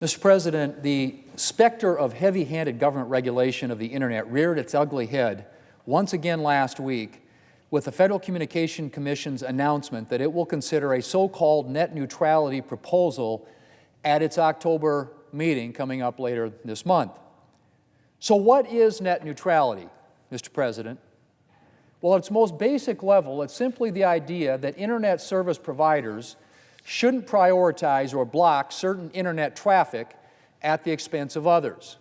Mr. President, the specter of heavy-handed government regulation of the Internet reared its ugly head once again last week with the Federal Communications Commission's announcement that it will consider a so-called net neutrality proposal at its October meeting coming up later this month. So what is net neutrality, Mr. President? Well, at its most basic level, it's simply the idea that Internet service providers shouldn't prioritize or block certain Internet traffic at the expense of others.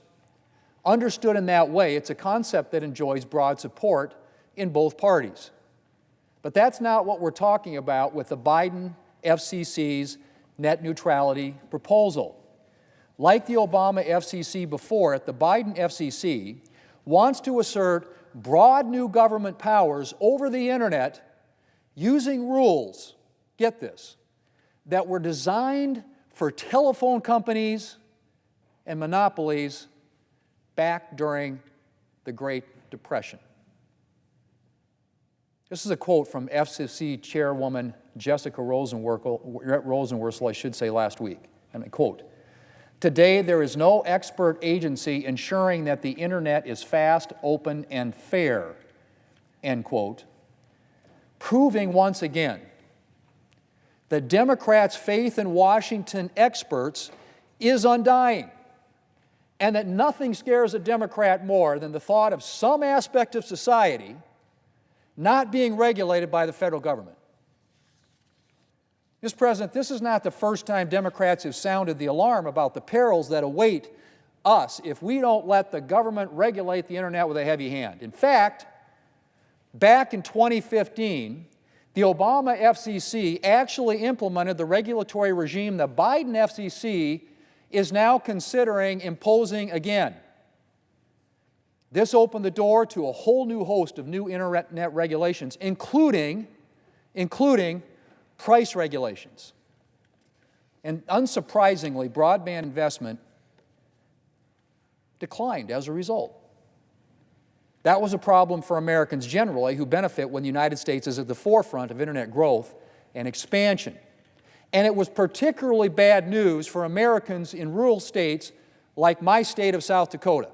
Understood in that way, it's a concept that enjoys broad support in both parties. But that's not what we're talking about with the Biden FCC's net neutrality proposal. Like the Obama FCC before it, the Biden FCC wants to assert broad new government powers over the Internet using rules, get this, that were designed for telephone companies and monopolies back during the Great Depression. This is a quote from FCC Chairwoman Jessica Rosenworcel, I should say, last week. And I quote, "Today there is no expert agency ensuring that the Internet is fast, open, and fair," end quote, proving once again that Democrats' faith in Washington experts is undying, and that nothing scares a Democrat more than the thought of some aspect of society not being regulated by the federal government. Mr. President, this is not the first time Democrats have sounded the alarm about the perils that await us if we don't let the government regulate the Internet with a heavy hand. In fact, back in 2015, the Obama FCC actually implemented the regulatory regime the Biden FCC is now considering imposing again. This opened the door to a whole new host of new Internet regulations, including price regulations. And unsurprisingly, broadband investment declined as a result. That was a problem for Americans generally who benefit when the United States is at the forefront of Internet growth and expansion. And it was particularly bad news for Americans in rural states like my state of South Dakota.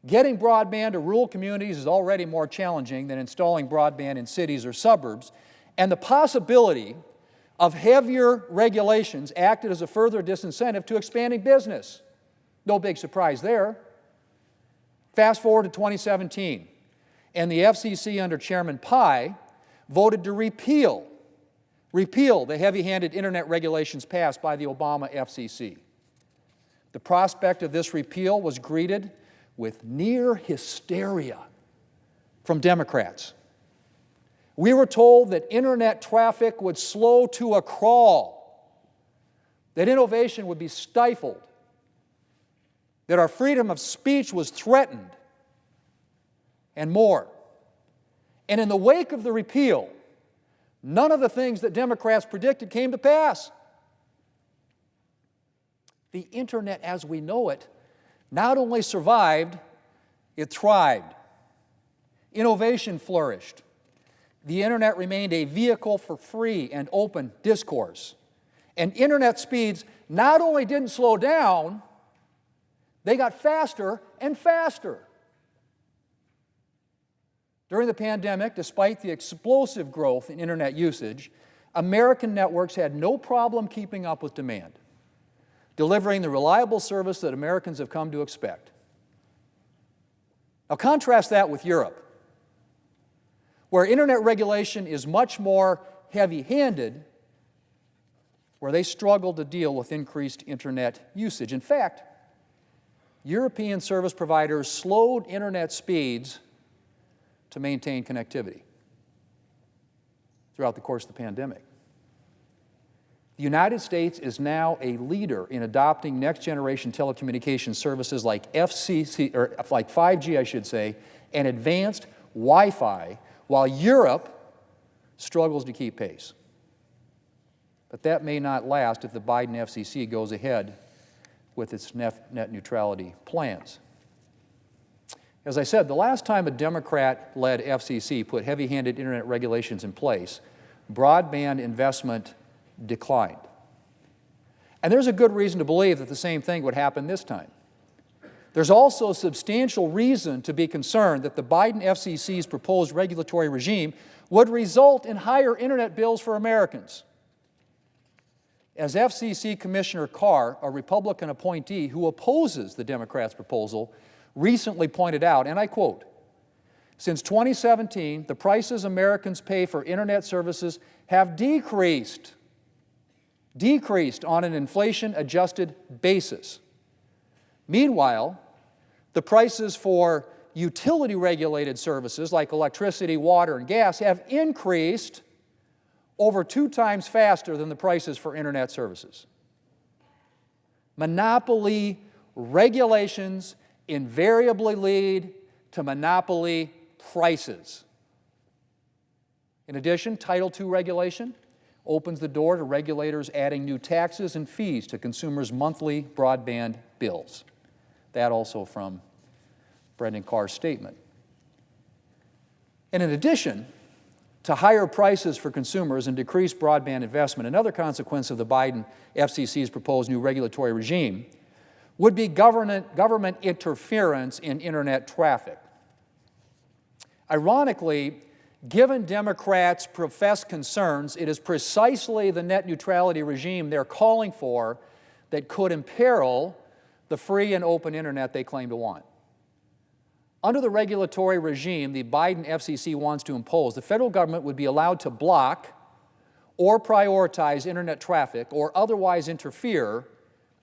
Getting broadband to rural communities is already more challenging than installing broadband in cities or suburbs, and the possibility of heavier regulations acted as a further disincentive to expanding business. No big surprise there. Fast forward to 2017, and the FCC under Chairman Pai voted to repeal the heavy-handed Internet regulations passed by the Obama FCC. The prospect of this repeal was greeted with near hysteria from Democrats. We were told that Internet traffic would slow to a crawl, that innovation would be stifled, that our freedom of speech was threatened, and more. And in the wake of the repeal, none of the things that Democrats predicted came to pass. The Internet as we know it not only survived, it thrived. Innovation flourished. The Internet remained a vehicle for free and open discourse. And Internet speeds not only didn't slow down, they got faster and faster. During the pandemic, despite the explosive growth in Internet usage, American networks had no problem keeping up with demand, delivering the reliable service that Americans have come to expect. Now contrast that with Europe, where Internet regulation is much more heavy-handed, where they struggle to deal with increased Internet usage. In fact, European service providers slowed Internet speeds to maintain connectivity throughout the course of the pandemic. The United States is now a leader in adopting next-generation telecommunications services like 5G, I should say, and advanced Wi-Fi, while Europe struggles to keep pace. But that may not last if the Biden FCC goes ahead with its net neutrality plans. As I said, the last time a Democrat-led FCC put heavy-handed Internet regulations in place, broadband investment declined. And there's a good reason to believe that the same thing would happen this time. There's also substantial reason to be concerned that the Biden FCC's proposed regulatory regime would result in higher internet bills for Americans. As FCC Commissioner Carr, a Republican appointee who opposes the Democrats' proposal, recently pointed out, and I quote, "Since 2017, the prices Americans pay for internet services have decreased on an inflation-adjusted basis. Meanwhile, the prices for utility-regulated services like electricity, water, and gas have increased over 2 times faster than the prices for internet services. Monopoly regulations invariably lead to monopoly prices. In addition, Title II regulation opens the door to regulators adding new taxes and fees to consumers' monthly broadband bills." That also from Brendan Carr's statement. And in addition to higher prices for consumers and decreased broadband investment, another consequence of the Biden FCC's proposed new regulatory regime would be government interference in internet traffic. Ironically, given Democrats' professed concerns, it is precisely the net neutrality regime they're calling for that could imperil the free and open internet they claim to want. Under the regulatory regime the Biden FCC wants to impose, the federal government would be allowed to block or prioritize internet traffic or otherwise interfere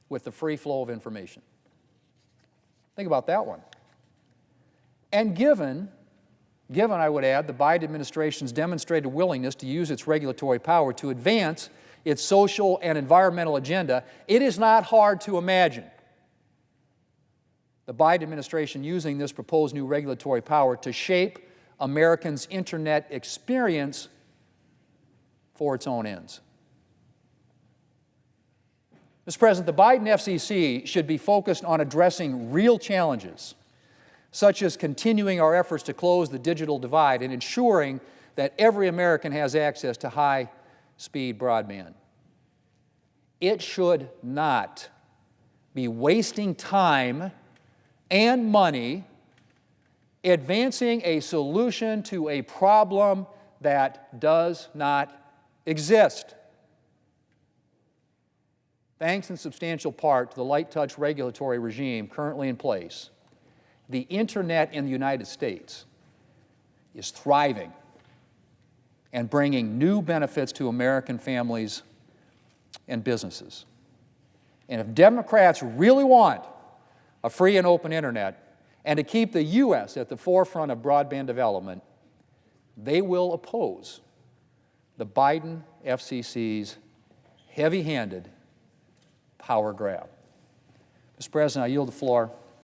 with the free flow of information. Think about that one. And given, I would add, the Biden administration's demonstrated willingness to use its regulatory power to advance its social and environmental agenda, it is not hard to imagine the Biden administration using this proposed new regulatory power to shape Americans' internet experience for its own ends. Mr. President, the Biden FCC should be focused on addressing real challenges, such as continuing our efforts to close the digital divide and ensuring that every American has access to high-speed broadband. It should not be wasting time and money advancing a solution to a problem that does not exist. Thanks in substantial part to the light touch regulatory regime currently in place, the internet in the United States is thriving and bringing new benefits to American families and businesses. And if Democrats really want a free and open internet and to keep the U.S. at the forefront of broadband development, they will oppose the Biden FCC's heavy-handed power grab. Mr. President, I yield the floor